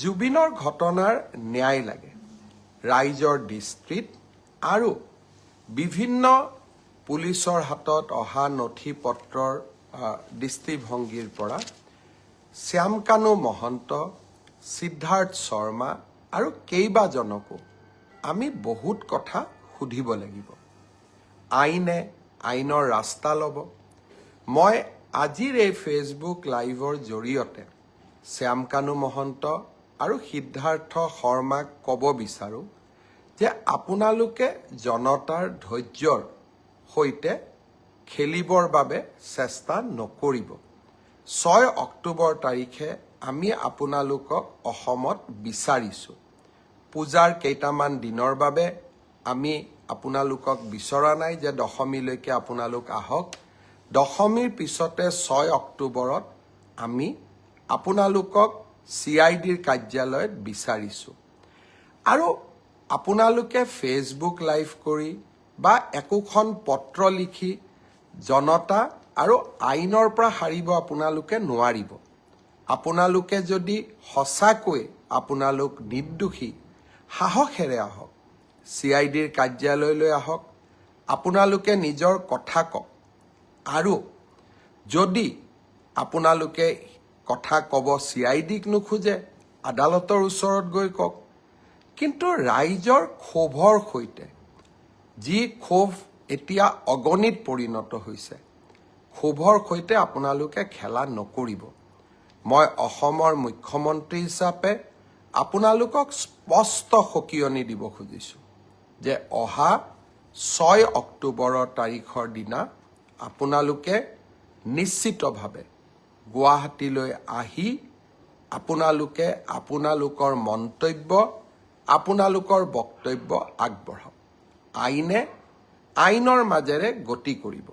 জুবিনৰ ঘটনাৰ ন্যায় লাগে ৰাইজৰ দৃষ্টিত আৰু বিভিন্ন পুলিচৰ হাতত অহা নথি পত্ৰৰ দৃষ্টিভংগীৰ পৰা শ্যামকানু মহন্ত সিদ্ধাৰ্থ শৰ্মা আৰু কেইবাজনকো আমি বহুত কথা সুধিব লাগিব আইনে আইনৰ ৰাস্তা ল'ব মই আজিৰ এই ফেচবুক লাইভৰ জৰিয়তে শ্যামকানু মহন্ত আৰু সিদ্ধাৰ্থ শৰ্মাক ক'ব বিচাৰোঁ যে আপোনালোকে জনতাৰ ধৈৰ্যৰ সৈতে খেলিবৰ বাবে চেষ্টা নকৰিব 6 অক্টোবৰ তাৰিখে আমি আপোনালোকক অসমত বিচাৰিছোঁ পূজাৰ কেইটামান দিনৰ বাবে আমি আপোনালোকক বিচৰা নাই যে দশমীলৈকে আপোনালোক আহক দশমীৰ পিছতে 6 অক্টোবৰত আমি আপোনালোকক CIDৰ কাৰ্যালয়ত বিচাৰিছোঁ আৰু আপোনালোকে ফেচবুক লাইভ কৰি বা একোখন পত্ৰ লিখি জনতা আৰু আইনৰ পৰা হাৰিব আপোনালোকে নোৱাৰিব আপোনালোকে যদি সঁচাকৈ আপোনালোক নিৰ্দোষী সাহসেৰে আহক CIDৰ কাৰ্যালয়লৈ আহক আপোনালোকে নিজৰ কথা কওক আৰু যদি আপোনালোকে কথা ক'ব CIDক নোখোজে আদালতৰ ওচৰত গৈ কওক কিন্তু ৰাইজৰ ক্ষোভৰ সৈতে যি ক্ষোভ এতিয়া অগণিত পৰিণত হৈছে ক্ষোভৰ সৈতে আপোনালোকে খেলা নকৰিব মই অসমৰ মুখ্যমন্ত্ৰী হিচাপে আপোনালোকক স্পষ্ট সকিয়নি দিব খুজিছোঁ যে অহা 6 অক্টোবৰৰ তাৰিখৰ দিনা আপোনালোকে নিশ্চিতভাৱে গুৱাহাটীলৈ আহি আপোনালোকে আপোনালোকৰ মন্তব্য আপোনালোকৰ বক্তব্য আগবঢ়াওক আইনে আইনৰ মাজেৰে গতি কৰিব